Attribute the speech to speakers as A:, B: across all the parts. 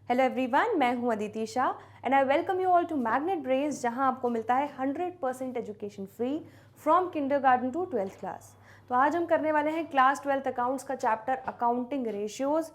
A: Hello everyone, मैं हूं Aditi Shah and I welcome you all to Magnet Brains, जहां आपको मिलता है 100% education free from kindergarten to 12th class. तो आज हम करने वाले हैं क्लास 12th अकाउंट्स का चैप्टर अकाउंटिंग रेशियोज।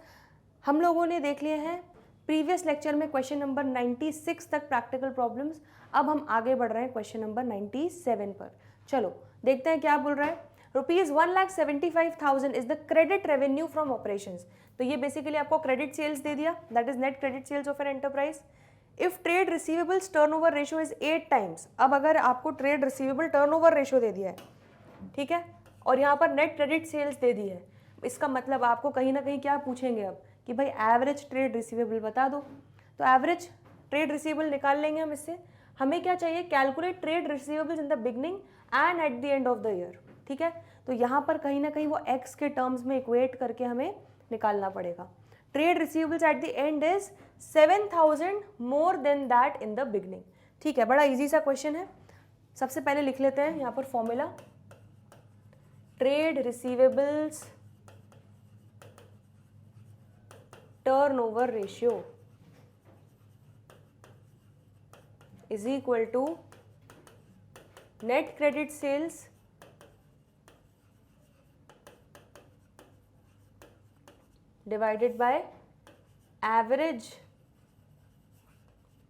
A: हम लोगों ने देख लिए हैं प्रीवियस लेक्चर में क्वेश्चन नंबर 96 तक प्रैक्टिकल प्रॉब्लम्स। अब हम आगे बढ़ रहे हैं क्वेश्चन नंबर 97 पर। चलो देखते हैं क्या बोल रहा है। ₹1,75,000 is the credit revenue from operations. तो ये बेसिकली आपको क्रेडिट सेल्स दे दिया, that is net credit sales of an enterprise. If trade receivables turnover ratio is 8 times. अब अगर आपको ट्रेड रिसीवेबल टर्नओवर रेशियो दे दिया है, ठीक है, और यहाँ पर नेट क्रेडिट सेल्स दे दी है, इसका मतलब आपको कहीं ना कहीं क्या पूछेंगे अब कि भाई एवरेज ट्रेड रिसीवेबल बता दो। तो एवरेज ट्रेड रिसीवेबल निकाल लेंगे हम इससे। हमें क्या चाहिए, calculate trade receivables in the beginning and eight the end of the year. ठीक है, तो यहाँ पर कहीं ना कहीं वो एक्स के टर्म्स में इक्वेट करके हमें निकालना पड़ेगा। Trade receivables at the and is 7,000 more than that in the beginning. ठीक है, बड़ा इजी सा क्वेश्चन है। सबसे पहले लिख लेते हैं यहाँ पर formula. Trade receivables turnover ratio is equal to net credit sales divided by average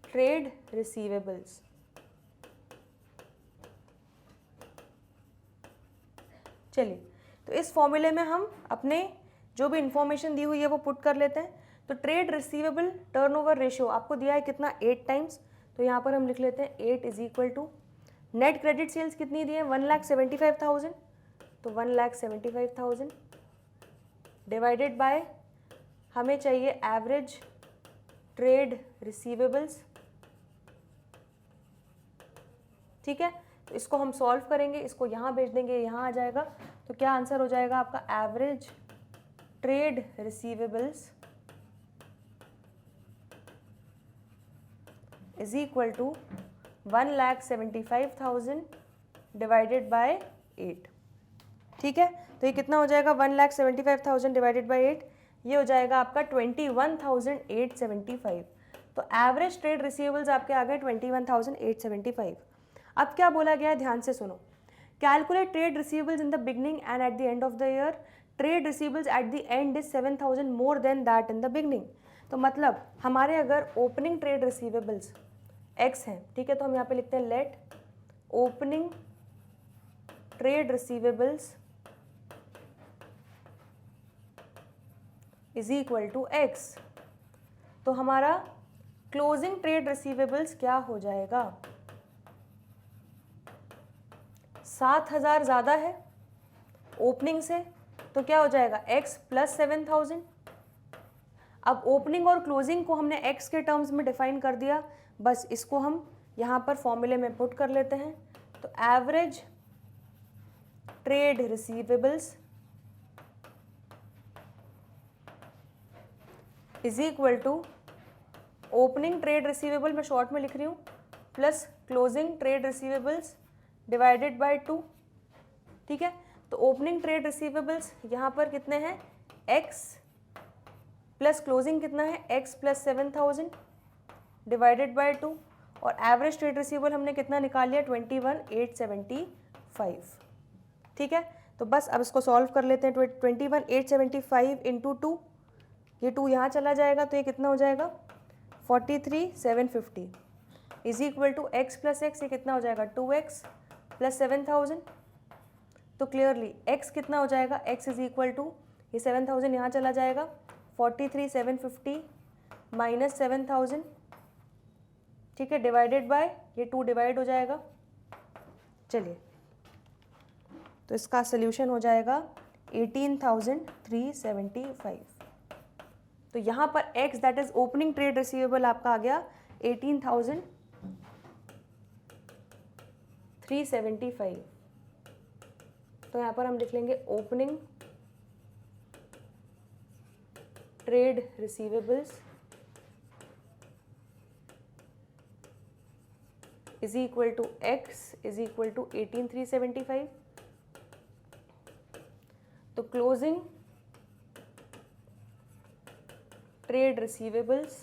A: trade receivables। चलिए, तो इस फॉर्मूले में हम अपने जो भी इंफॉर्मेशन दी हुई है वो पुट कर लेते हैं। तो ट्रेड रिसीवेबल टर्नओवर रेशियो आपको दिया है कितना, 8 टाइम्स। तो यहाँ पर हम लिख लेते हैं 8 is equal to net credit sales कितनी दी है, 1,75,000। तो 1,75,000 डिवाइडेड बाय हमें चाहिए एवरेज ट्रेड रिसीवेबल्स। ठीक है, तो इसको हम सॉल्व करेंगे, इसको यहाँ भेज देंगे, यहाँ आ जाएगा। तो क्या आंसर हो जाएगा आपका, average trade receivables is equal to 1,75,000 divided by 8। ठीक है, तो ये कितना हो जाएगा, 1,75,000 डिवाइडेड बाय 8, ये हो जाएगा आपका 21,875। तो एवरेज ट्रेड रिसीवेबल्स आपके आ गए 21,875। अब क्या बोला गया है, ध्यान से सुनो। Calculate trade receivables in the beginning and eight the end of the year. Trade receivables at the and is 7,000 more than that in the beginning. तो मतलब हमारे अगर ओपनिंग ट्रेड रिसीवेबल्स एक्स हैं, ठीक है, तो हम यहाँ पे लिखते हैं let opening trade receivables is equal to x. तो हमारा क्लोजिंग ट्रेड रिसीवेबल्स क्या हो जाएगा, 7,000 ज़्यादा है ओपनिंग से, तो क्या हो जाएगा एक्स प्लस 7,000। अब ओपनिंग और क्लोजिंग को हमने एक्स के टर्म्स में डिफाइन कर दिया, बस इसको हम यहाँ पर फॉर्मूले में पुट कर लेते हैं। तो average trade receivables is equal to opening trade receivable, मैं शॉर्ट में लिख रही हूँ, plus closing trade receivables divided by 2। ठीक है, तो ओपनिंग ट्रेड रिसीवेबल्स यहाँ पर कितने हैं, x प्लस क्लोजिंग कितना है, x प्लस 7,000 डिवाइडेड बाय 2, और एवरेज ट्रेड रिसीवेबल हमने कितना निकाल लिया, 21,875। ठीक है, तो बस अब इसको सॉल्व कर लेते हैं। 21,875 इंटू 2, ये 2 यहाँ चला जाएगा, तो ये कितना हो जाएगा, 43,750 is equal to x plus x, ये कितना हो जाएगा, 2x प्लस 7,000। तो क्लियरली x कितना हो जाएगा, x इज इक्वल टू, ये 7,000 यहाँ चला जाएगा, 43,750 माइनस 7,000, ठीक है, डिवाइडेड बाय, ये 2 डिवाइड हो जाएगा। चलिए, तो इसका सोल्यूशन हो जाएगा 18,375। तो यहाँ पर x that is opening trade receivable आपका आ गया 18,375। तो यहाँ पर हम लिख लेंगे opening trade receivables is equal to x is equal to 18,375। तो closing trade receivables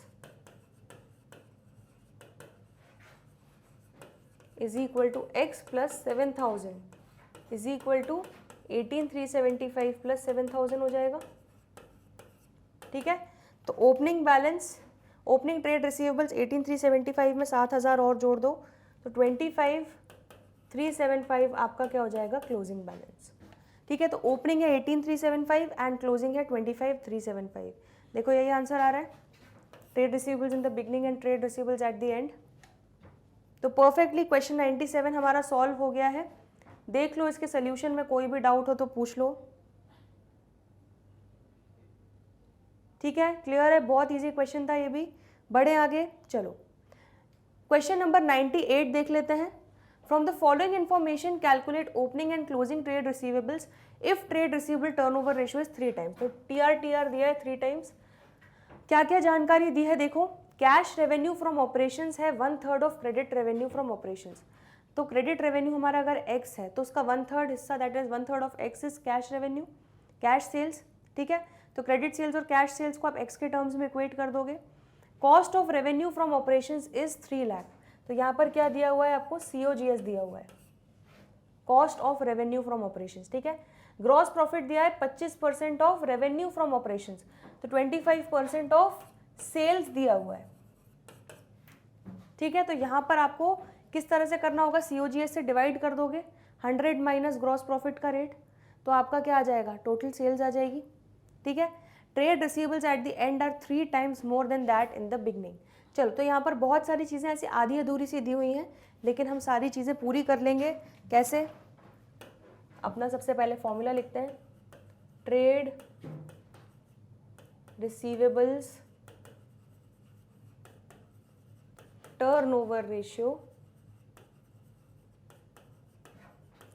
A: is equal to x plus 7000 is equal to 18375 plus 7000 हो जाएगा। ठीक है, तो opening balance, opening trade receivables 18375 में 7000 और जोड़ दो तो 25375 आपका क्या हो जाएगा, क्लोजिंग बैलेंस। ठीक है, तो ओपनिंग है 18375 एंड क्लोजिंग है 25375। देखो यही आंसर आ रहा है, trade receivables in the beginning and trade receivables at the and. तो परफेक्टली क्वेश्चन 97 हमारा सॉल्व हो गया है। देख लो इसके सोल्यूशन में कोई भी डाउट हो तो पूछ लो। ठीक है, क्लियर है, बहुत इजी क्वेश्चन था ये भी। बढ़े आगे, चलो क्वेश्चन नंबर 98 देख लेते हैं। From the following information calculate opening and closing trade receivables if trade receivable turnover ratio is 3 times. तो टीआर दिया है 3 टाइम्स। क्या क्या जानकारी दी है देखो, कैश रेवेन्यू फ्रॉम ऑपरेशंस है 1/3 of credit revenue from operations. तो क्रेडिट रेवेन्यू हमारा अगर एक्स है तो उसका 1/3 हिस्सा, that is 1/3 of x is cash revenue, cash sales. ठीक है, तो क्रेडिट सेल्स और कैश सेल्स को आप एक्स के टर्म्स में इक्वेट कर दोगे। Cost of revenue from operations is 3 lakh. तो यहाँ पर क्या दिया हुआ है आपको, COGS दिया हुआ है, cost of revenue from operations. ठीक है, ग्रॉस प्रॉफिट दिया है 25% ऑफ रेवेन्यू फ्रॉम ऑपरेशंस, तो 25% ऑफ सेल्स दिया हुआ है। ठीक है, तो यहाँ पर आपको किस तरह से करना होगा, COGS से डिवाइड कर दोगे 100 माइनस ग्रॉस प्रॉफिट का रेट, तो आपका क्या आ जाएगा, टोटल सेल्स आ जाएगी। ठीक है, trade receivables at the end are 3 times more than that in the beginning. चलो, तो यहाँ पर बहुत सारी चीज़ें ऐसी आधी अधूरी सी दी हुई हैं, लेकिन हम सारी चीज़ें पूरी कर लेंगे। कैसे, अपना सबसे पहले फॉर्मूला लिखते हैं, trade receivables turnover ratio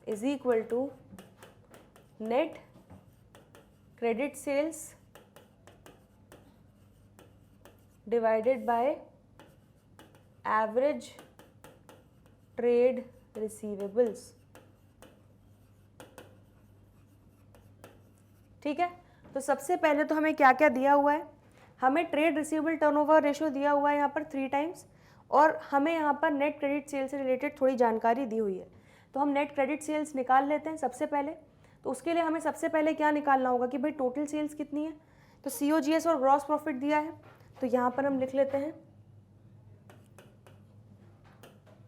A: is equal to net credit sales divided by average trade receivables। ठीक है, तो सबसे पहले तो हमें क्या क्या दिया हुआ है, हमें ट्रेड रिसीवेबल टर्नओवर रेशियो दिया हुआ है यहाँ पर 3 टाइम्स, और हमें यहाँ पर नेट क्रेडिट सेल्स से रिलेटेड थोड़ी जानकारी दी हुई है। तो हम नेट क्रेडिट सेल्स निकाल लेते हैं सबसे पहले। तो उसके लिए हमें सबसे पहले क्या निकालना होगा कि भाई टोटल सेल्स कितनी है, तो COGS और ग्रॉस प्रॉफिट दिया है, तो यहाँ पर हम लिख लेते हैं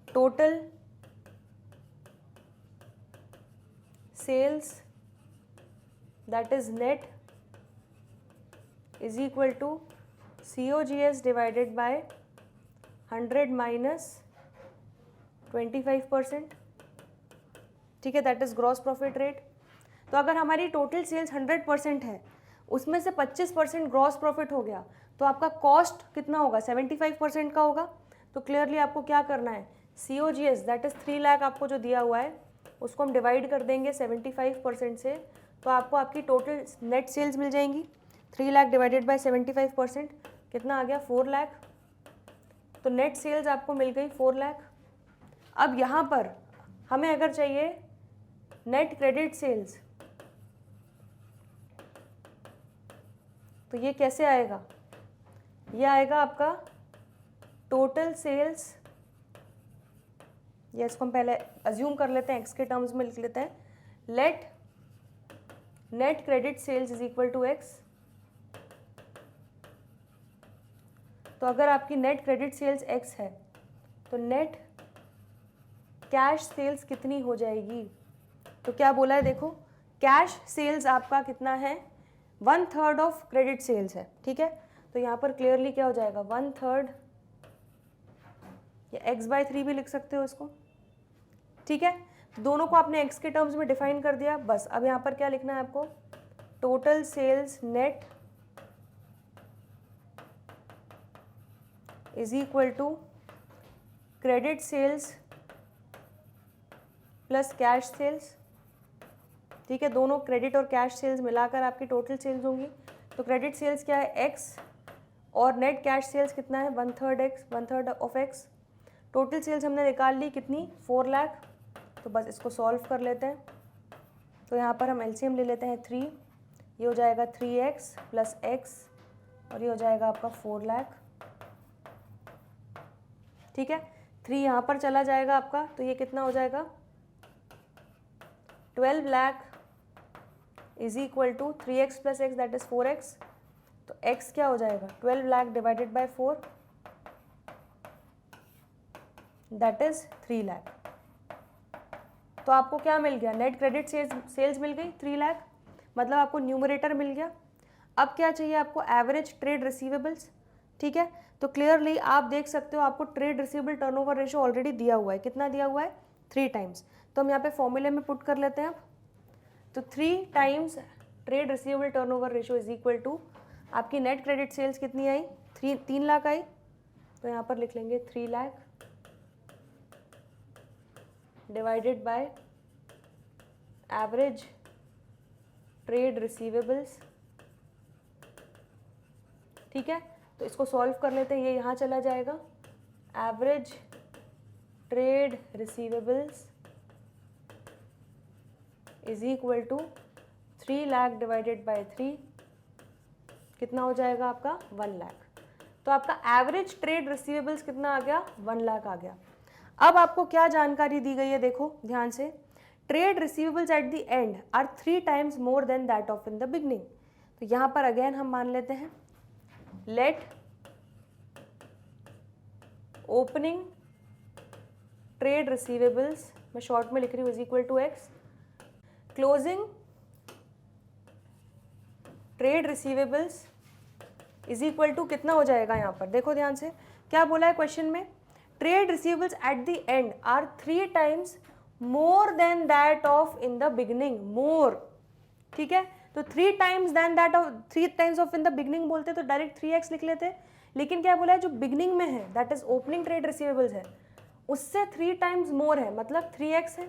A: total sales that is net is equal to COGS divided by 100 minus 25%। ठीक है, that is gross profit rate. तो अगर हमारी टोटल सेल्स 100% है, उसमें से 25% ग्रॉस प्रॉफिट हो गया, तो आपका कॉस्ट कितना होगा, 75% का होगा। तो क्लियरली आपको क्या करना है, COGS दैट इज 3 लाख आपको जो दिया हुआ है, उसको हम डिवाइड कर देंगे 75% से, तो आपको आपकी टोटल नेट सेल्स मिल जाएंगी। 3 लाख डिवाइडेड बाय 75% कितना आ गया, 4 लाख। तो नेट सेल्स आपको मिल गई 4 लाख। अब यहाँ पर हमें अगर चाहिए नेट क्रेडिट सेल्स, तो ये कैसे आएगा, ये आएगा आपका टोटल सेल्स, ये इसको हम पहले अज्यूम कर लेते हैं, एक्स के टर्म्स में लिख लेते हैं, let net credit sales is equal to x. तो अगर आपकी नेट क्रेडिट सेल्स एक्स है, तो नेट कैश सेल्स कितनी हो जाएगी, तो क्या बोला है देखो, कैश सेल्स आपका कितना है, 1/3 ऑफ क्रेडिट सेल्स है। ठीक है, तो यहाँ पर क्लियरली क्या हो जाएगा, 1/3, या x/3 भी लिख सकते हो इसको। ठीक है, तो दोनों को आपने x के टर्म्स में डिफाइन कर दिया। बस अब यहाँ पर क्या लिखना है आपको, total sales net is equal to credit sales plus cash sales. ठीक है, दोनों क्रेडिट और कैश सेल्स मिलाकर आपकी टोटल सेल्स होंगी। तो क्रेडिट सेल्स क्या है, x, और नेट कैश सेल्स कितना है, 1/3 x, 1/3 of x। Total sales हमने निकाल ली कितनी, 4 लाख। तो बस इसको सॉल्व कर लेते हैं। तो यहाँ पर हम LCM ले लेते हैं 3, ये हो जाएगा 3x प्लस x, और ये हो जाएगा आपका 4 लाख। ठीक है, 3 यहाँ पर चला जाएगा आपका, तो ये कितना हो जाएगा 12 lakh is equal to 3x plus x that is 4x। तो x क्या हो जाएगा 12 lakh divided by 4 that is 3 lakh. तो आपको क्या मिल गया, नेट क्रेडिट सेल्स मिल गई 3 लाख, मतलब आपको न्यूमरेटर मिल गया। अब क्या चाहिए आपको, एवरेज ट्रेड रिसीवेबल्स। ठीक है, तो क्लियरली आप देख सकते हो आपको trade receivable turnover ratio already दिया हुआ है, कितना दिया हुआ है 3 टाइम्स। तो हम यहाँ पे फॉर्मूले में पुट कर लेते हैं अब। तो 3 times trade receivable turnover ratio is equal to आपकी नेट क्रेडिट सेल्स कितनी आई 3 लाख आई, तो यहाँ पर लिख लेंगे 3 lakh divided by average trade receivables. ठीक है, तो इसको सॉल्व कर लेते हैं, ये यहाँ चला जाएगा। Average trade receivables is equal to 3 lakh divided by 3, कितना हो जाएगा आपका 1 लाख। तो आपका एवरेज ट्रेड रिसीवेबल्स कितना आ गया 1 लाख आ गया। अब आपको क्या जानकारी दी गई है, देखो ध्यान से। Trade receivables at the end are 3 times more than that of in the beginning. तो यहाँ पर अगेन हम मान लेते हैं लेट ओपनिंग ट्रेड रिसीवेबल्स, मैं शॉर्ट में लिख रही हूँ, is equal to x, closing trade receivables is equal to कितना हो जाएगा। यहाँ पर देखो ध्यान से क्या बोला है क्वेश्चन में, trade receivables at the end are 3 times more than that of in the beginning, more. ठीक है, तो 3 times than that of 3 times of in the beginning बोलते तो डायरेक्ट 3x लिख लेते, लेकिन क्या बोला है जो बिगनिंग में है that is opening trade receivables है, उससे 3 टाइम्स मोर है, मतलब 3x है।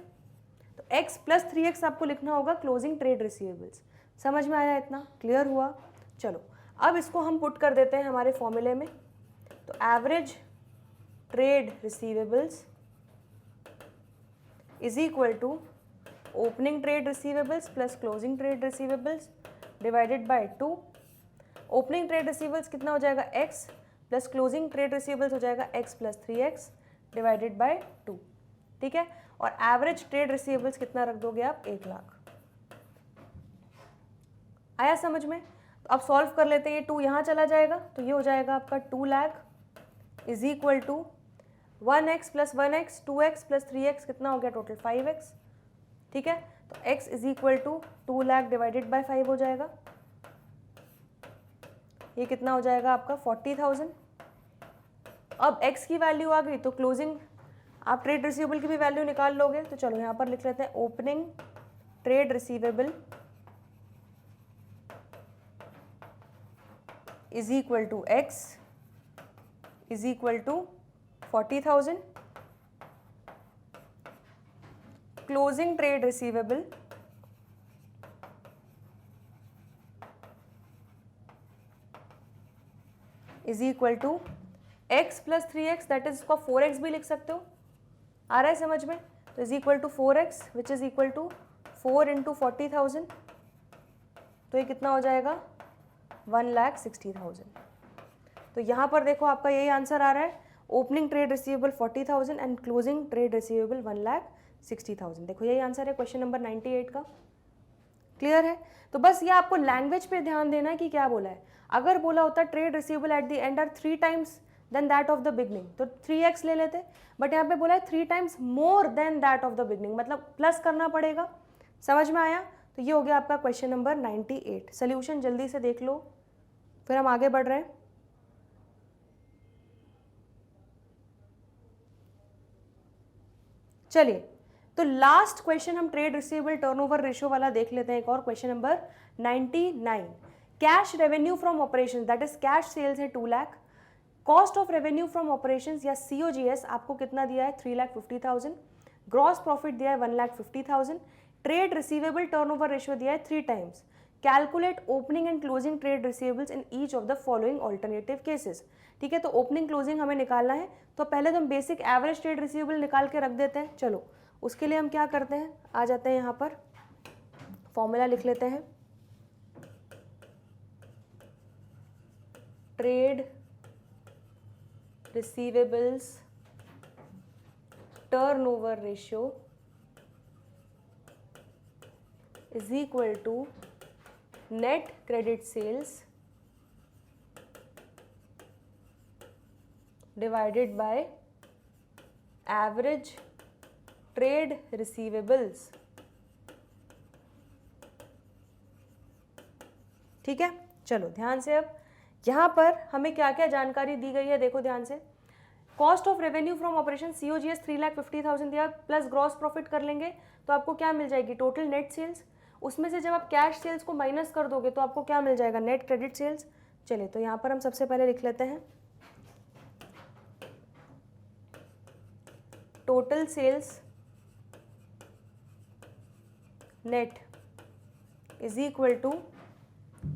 A: तो x प्लस 3x आपको लिखना होगा क्लोजिंग ट्रेड रिसीवेबल्स। समझ में आया, इतना क्लियर हुआ। चलो अब इसको हम पुट कर देते हैं हमारे फॉर्मूले में। तो average trade receivables is equal to opening trade receivables plus closing trade receivables divided by 2। Opening trade receivables कितना हो जाएगा x plus closing trade receivables हो जाएगा x plus 3x divided by 2। ठीक है, और एवरेज ट्रेड रिसीवेबल्स कितना रख दोगे आप 1 लाख। आया समझ में। तो अब सॉल्व कर लेते हैं, ये 2 यहाँ चला जाएगा, तो ये हो जाएगा आपका 2 lakh is equal to 1x plus 1x 2x plus 3x कितना हो गया टोटल 5x। ठीक है, तो x is equal to 2 lakh divided by 5 हो जाएगा, ये कितना हो जाएगा आपका 40,000। अब x की वैल्यू आ गई तो क्लोजिंग आप ट्रेड रिसीवेबल की भी वैल्यू निकाल लोगे। तो चलो यहाँ पर लिख लेते हैं opening trade receivable is equal to x is equal to 40,000, closing trade receivable is equal to x plus 3x that is इसको 4x भी लिख सकते हो, आ रहा है समझ में। तो is equal to 4x which is equal to 4 into 40,000, तो ये कितना हो जाएगा 1,60,000। तो यहाँ पर देखो आपका यही आंसर आ रहा है, opening trade receivable 40,000 and closing trade receivable 1,60,000। देखो यही आंसर है क्वेश्चन नंबर 98 का। क्लियर है। तो बस ये आपको लैंग्वेज पे ध्यान देना है कि क्या बोला है। अगर बोला होता trade receivable at the end are 3 times than that of the beginning, तो 3x ले लेते, बट यहाँ पे बोला है 3 times more than that of the beginning, मतलब प्लस करना पड़ेगा। समझ में आया। तो ये हो गया आपका क्वेश्चन नंबर 98। सोल्यूशन जल्दी से देख लो, फिर हम आगे बढ़ रहे हैं। चलिए, तो लास्ट क्वेश्चन हम ट्रेड रिसीवेबल टर्नओवर रेशियो वाला देख लेते हैं। एक और question number 99। Cash revenue from operations that is cash sales है 2 lakh, cost of revenue from operations या COGS आपको कितना दिया है 3,50,000, ग्रॉस प्रॉफिट दिया है 1,50,000, ट्रेड रिसीवेबल टर्नओवर रेशियो दिया है 3 times. Calculate opening and closing trade receivables in each of the following alternative cases. ठीक है, तो ओपनिंग क्लोजिंग हमें निकालना है, तो पहले तो हम बेसिक एवरेज ट्रेड रिसीवेबल निकाल के रख देते हैं। चलो उसके लिए हम क्या करते हैं, आ जाते हैं यहाँ पर फॉर्मूला लिख लेते हैं, trade receivables turnover ratio is equal to net credit sales divided by average trade receivables. ठीक है, चलो ध्यान से, अब यहाँ पर हमें क्या क्या जानकारी दी गई है देखो ध्यान से। Cost of revenue from operation COGS 3,50,000 दिया, प्लस ग्रॉस प्रॉफिट कर लेंगे तो आपको क्या मिल जाएगी, टोटल नेट सेल्स। उसमें से जब आप कैश सेल्स को माइनस कर दोगे तो आपको क्या मिल जाएगा, नेट क्रेडिट सेल्स। चलिए तो यहाँ पर हम सबसे पहले लिख लेते हैं total sales net is equal to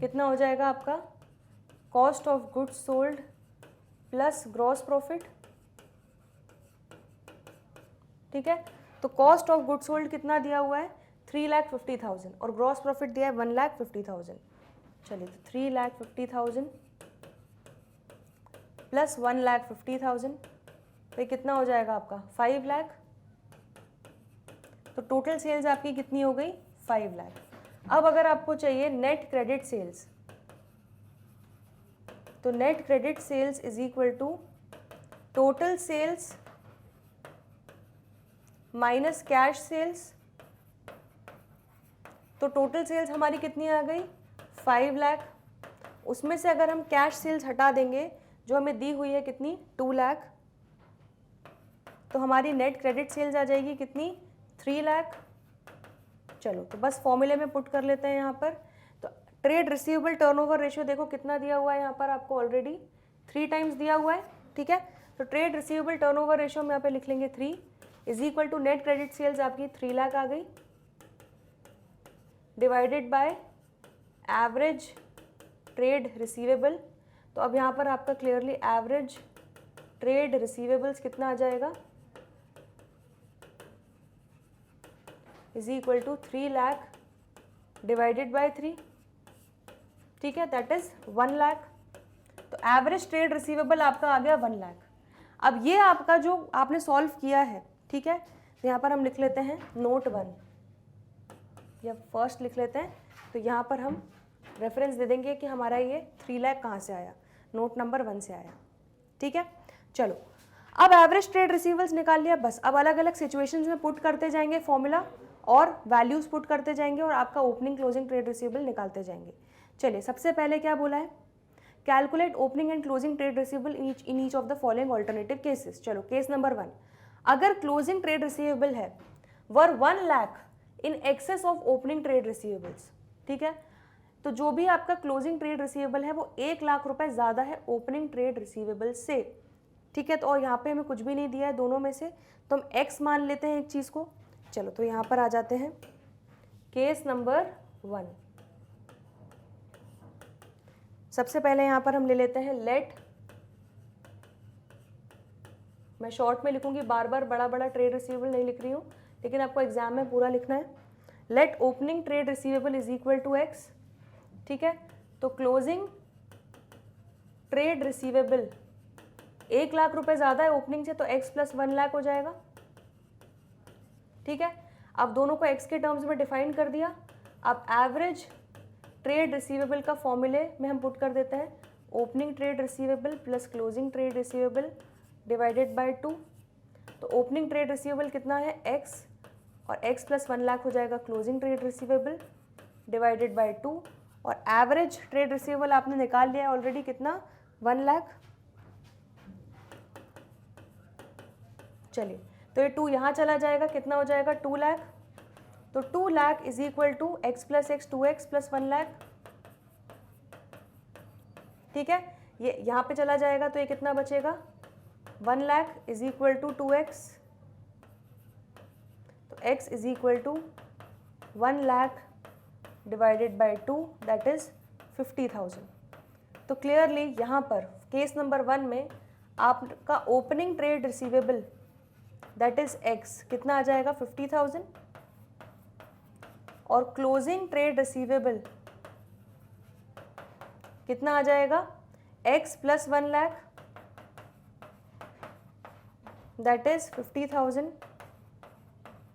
A: कितना हो जाएगा आपका, cost of goods sold plus gross profit. ठीक है, तो कॉस्ट ऑफ गुड्स सोल्ड कितना दिया हुआ है, 3,50,000 और ग्रॉस प्रॉफिट दिया है 1,50,000। चलिए तो 3,50,000 प्लस 1,50,000 तो ये कितना हो जाएगा आपका 5 लाख। तो टोटल सेल्स आपकी कितनी हो गई, 5 लाख। अब अगर आपको चाहिए नेट क्रेडिट सेल्स, तो net credit sales is equal to total sales minus cash sales. तो टोटल सेल्स हमारी कितनी आ गई, 5 लाख। उसमें से अगर हम कैश सेल्स हटा देंगे जो हमें दी हुई है कितनी, 2 लाख, तो हमारी नेट क्रेडिट सेल्स आ जाएगी कितनी, 3 लाख। चलो तो बस फॉर्मूले में पुट कर लेते हैं यहाँ पर। तो ट्रेड रिसीवेबल टर्नओवर रेशियो देखो कितना दिया हुआ है यहाँ पर आपको, ऑलरेडी 3 टाइम्स दिया हुआ है। ठीक है, तो ट्रेड रिसीवेबल टर्नओवर रेशियो में यहाँ पे लिख लेंगे 3 is equal to net credit sales आपकी 3 लाख आ गई, divided by average trade receivable. तो अब यहाँ पर आपका क्लियरली एवरेज ट्रेड रिसीवेबल्स कितना आ जाएगा, is equal to 3 lakh divided by 3। ठीक है, दैट इज 1 लाख। तो एवरेज ट्रेड रिसीवेबल आपका आ गया 1 लाख। अब ये आपका जो आपने सॉल्व किया है, ठीक है, तो यहाँ पर हम लिख लेते हैं नोट 1 या फर्स्ट लिख लेते हैं। तो यहाँ पर हम रेफरेंस दे देंगे कि हमारा ये 3 लाख कहाँ से आया, नोट नंबर 1 से आया। ठीक है, चलो अब एवरेज ट्रेड रिसीवेबल्स निकाल लिया, बस अब अलग अलग सिचुएशंस में पुट करते जाएंगे फॉर्मूला और वैल्यूज पुट करते जाएंगे और आपका ओपनिंग क्लोजिंग ट्रेड रिसीवेबल निकालते जाएंगे। चलिए सबसे पहले क्या बोला है, calculate opening and closing trade receivable in each of the following alternative cases. चलो केस नंबर 1, अगर क्लोजिंग ट्रेड रिसीवेबल है वर 1 lakh in excess of opening trade receivables. ठीक है, तो जो भी आपका क्लोजिंग ट्रेड रिसीवेबल है वो 1 लाख रुपए ज़्यादा है ओपनिंग ट्रेड रिसीवेबल से। ठीक है, तो और यहाँ पे हमें कुछ भी नहीं दिया है दोनों में से, तो हम x मान लेते हैं एक चीज़ को। चलो तो यहाँ पर आ जाते हैं केस नंबर 1। सबसे पहले यहाँ पर हम ले लेते हैं लेट, मैं शॉर्ट में लिखूंगी, बार बार बड़ा बड़ा ट्रेड रिसीवेबल नहीं लिख रही हूँ, लेकिन आपको एग्जाम में पूरा लिखना है। Let opening trade receivable is equal to x। ठीक है, तो क्लोजिंग ट्रेड रिसीवेबल 1 लाख रुपए ज़्यादा है ओपनिंग से, तो x प्लस 1 लाख हो जाएगा। ठीक है, अब दोनों को x के टर्म्स में डिफाइन कर दिया। अब एवरेज ट्रेड रिसीवेबल का फॉर्मूले में हम पुट कर देते हैं opening trade receivable plus closing trade receivable divided by 2। तो ओपनिंग ट्रेड रिसीवेबल कितना है x, और x प्लस 1 लाख हो जाएगा closing trade receivable divided by 2, और एवरेज ट्रेड रिसीवेबल आपने निकाल लिया है ऑलरेडी कितना, 1 लाख। चलिए तो ये 2 यहाँ चला जाएगा, कितना हो जाएगा 2 लाख। तो 2 lakh is equal to x plus x 2x plus 1 lakh. ठीक है, ये यहाँ पे चला जाएगा तो ये कितना बचेगा, 1 lakh is equal to 2x। तो x is equal to 1 lakh divided by 2 that is 50,000। तो क्लियरली यहाँ पर केस नंबर 1 में आपका opening trade receivable that is x कितना आ जाएगा 50,000, और क्लोजिंग ट्रेड रिसीवेबल कितना आ जाएगा x plus 1 lakh. That is 50,000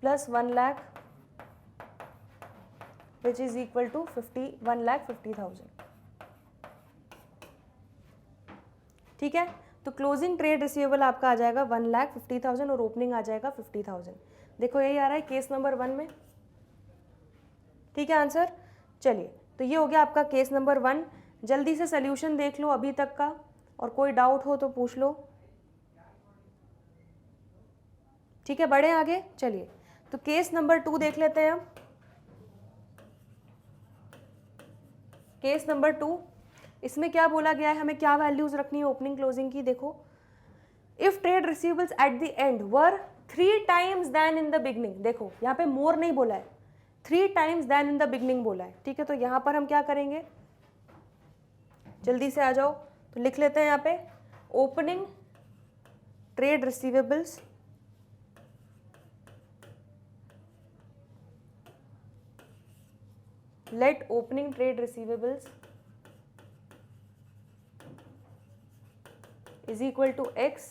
A: plus 1 lakh which is equal to 1,50,000। ठीक है, तो क्लोजिंग ट्रेड रिसीवेबल आपका आ जाएगा 1,50,000 और ओपनिंग आ जाएगा 50,000। देखो यही आ रहा है केस नंबर 1 में। ठीक है आंसर। चलिए, तो ये हो गया आपका केस नंबर 1। जल्दी से सोल्यूशन देख लो अभी तक का, और कोई डाउट हो तो पूछ लो। ठीक है, बढ़े आगे। चलिए, तो केस नंबर 2 देख लेते हैं हम। केस नंबर 2, इसमें क्या बोला गया है, हमें क्या वैल्यूज रखनी है ओपनिंग क्लोजिंग की। देखो, if trade receivables at the end were 3 times than in the beginning. देखो यहाँ पे मोर नहीं बोला है, 3 times than in the beginning बोला है। ठीक है, तो यहाँ पर हम क्या करेंगे, जल्दी से आ जाओ, तो लिख लेते हैं यहाँ पे opening trade receivables let opening trade receivables is equal to x।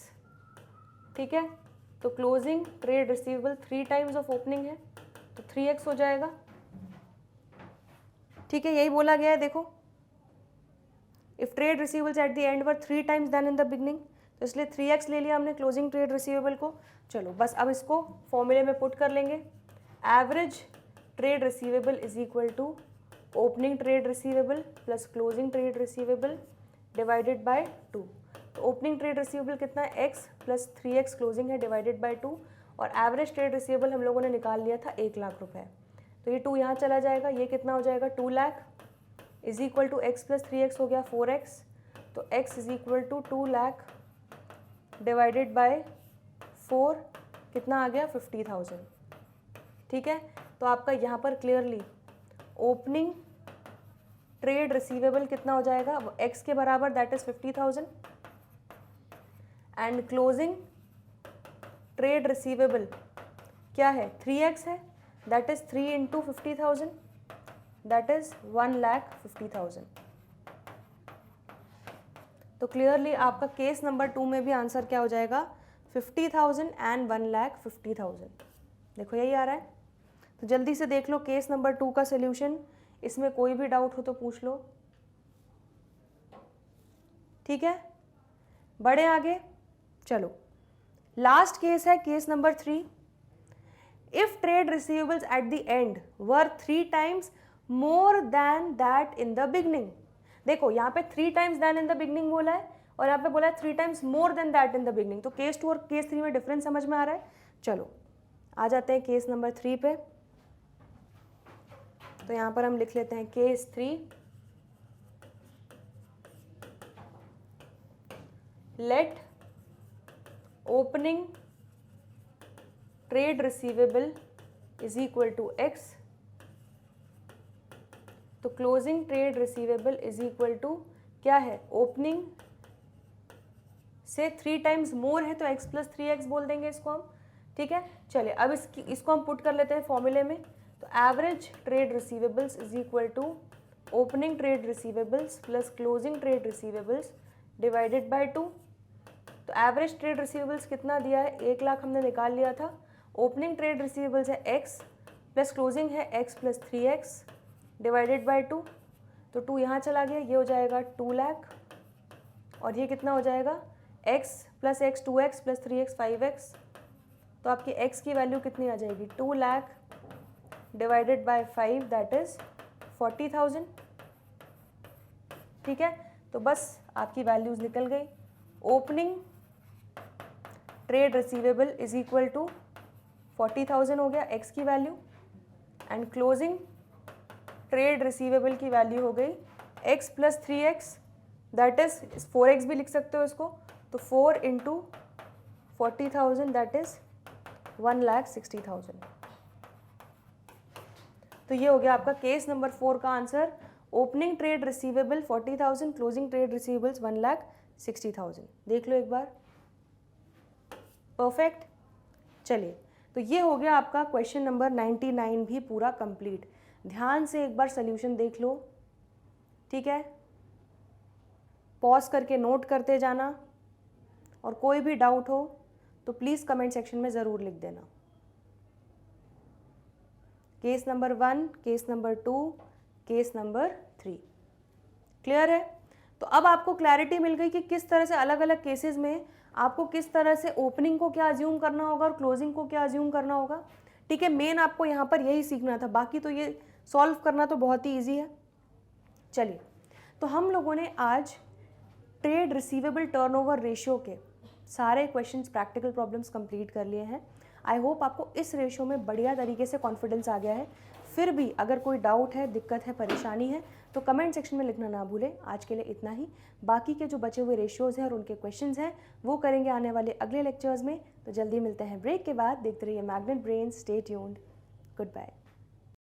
A: ठीक है, तो closing trade receivable 3 times of opening है, तो 3x हो जाएगा। ठीक है, यही बोला गया है। देखो, if trade receivables at the end were 3 times than in the beginning, तो इसलिए 3x ले लिया हमने क्लोजिंग ट्रेड रिसीवेबल को। चलो बस अब इसको फॉर्मूले में पुट कर लेंगे। Average trade receivable is equal to opening trade receivable plus closing trade receivable divided by 2। तो ओपनिंग ट्रेड रिसीवेबल कितना है, x प्लस 3x क्लोजिंग है डिवाइडेड बाय 2, और एवरेज ट्रेड रिसीवेबल हम लोगों ने निकाल लिया था 1 लाख रुपए। तो ये 2 यहाँ चला जाएगा, ये कितना हो जाएगा 2 lakh is equal to x plus 3x हो गया 4x, तो x is equal to 2 lakh divided by 4 कितना आ गया 50,000। ठीक है, तो आपका यहाँ पर क्लियरली ओपनिंग ट्रेड रिसीवेबल कितना हो जाएगा, x के बराबर that is 50,000, and closing trade receivable क्या है 3x है, that is 3 into 50,000 that is 1,50,000। तो क्लियरली आपका केस नंबर 2 में भी आंसर क्या हो जाएगा 50,000 एंड 1,50,000। देखो यही आ रहा है। तो जल्दी से देख लो केस नंबर 2 का सोल्यूशन, इसमें कोई भी डाउट हो तो पूछ लो। ठीक है, बढ़े आगे। चलो, लास्ट केस है case number 3। If trade receivables at the end were 3 times more than that in the beginning. देखो यहाँ पे 3 times than in the beginning बोला है, और यहाँ पे बोला है 3 times more than that in the beginning. तो केस 2 और केस 3 में डिफरेंस समझ में आ रहा है। चलो आ जाते हैं केस नंबर 3 पे। तो यहाँ पर हम लिख लेते हैं case 3। Let opening trade receivable is equal to x, तो closing trade receivable is equal to क्या है, ओपनिंग से 3 टाइम्स मोर है तो x प्लस 3x बोल देंगे इसको हम। ठीक है, चलिए अब इसको हम पुट कर लेते हैं फॉर्मूले में। तो average trade receivables is equal to opening trade receivables plus closing trade receivables divided by 2। तो एवरेज ट्रेड रिसीवेबल्स कितना दिया है, 1 लाख हमने निकाल लिया था। ओपनिंग ट्रेड रिसीवेबल्स है x प्लस क्लोजिंग है x plus 3x divided by 2। तो 2 यहाँ चला गया, ये हो जाएगा 2 लाख, और ये कितना हो जाएगा x plus x 2x plus 3x 5x। तो आपकी x की वैल्यू कितनी आ जाएगी 2 lakh divided by 5 that is 40,000। ठीक है, तो बस आपकी वैल्यूज निकल गई। Opening trade receivable is equal to 40,000 हो गया x की value, and closing trade receivable की वैल्यू हो गई x plus 3x that is 4x भी लिख सकते हो इसको। तो 4 इंटू 40,000 दैट इज 1,60,000। तो ये हो गया आपका केस नंबर 4 का answer. Opening trade receivable 40,000, closing trade receivables 1,60,000। देख लो एक बार, परफेक्ट। चलिए, तो ये हो गया आपका क्वेश्चन नंबर 99 भी पूरा कंप्लीट। ध्यान से एक बार सोल्यूशन देख लो। ठीक है, पॉज करके नोट करते जाना, और कोई भी डाउट हो तो प्लीज़ कमेंट सेक्शन में ज़रूर लिख देना। Case number 1, case number 2, case number 3। Clear है? तो अब आपको क्लैरिटी मिल गई कि किस तरह से अलग अलग केसेस में आपको किस तरह से ओपनिंग को क्या अज्यूम करना होगा और क्लोजिंग को क्या अज्यूम करना होगा। ठीक है, मेन आपको यहाँ पर यही सीखना था, बाकी तो ये सॉल्व करना तो बहुत ही ईजी है। चलिए, तो हम लोगों ने आज ट्रेड रिसीवेबल टर्नओवर रेशियो के सारे क्वेश्चंस, प्रैक्टिकल प्रॉब्लम्स कंप्लीट कर लिए हैं। आई होप आपको इस रेशियो में बढ़िया तरीके से कॉन्फिडेंस आ गया है। फिर भी अगर कोई डाउट है, दिक्कत है, परेशानी है तो कमेंट सेक्शन में लिखना ना भूलें। आज के लिए इतना ही। बाकी के जो बचे हुए रेशियोज़ हैं और उनके क्वेश्चंस हैं वो करेंगे आने वाले अगले लेक्चर्स में। तो जल्दी मिलते हैं ब्रेक के बाद। देखते रहिए Magnet Brain. Stay tuned. Good bye.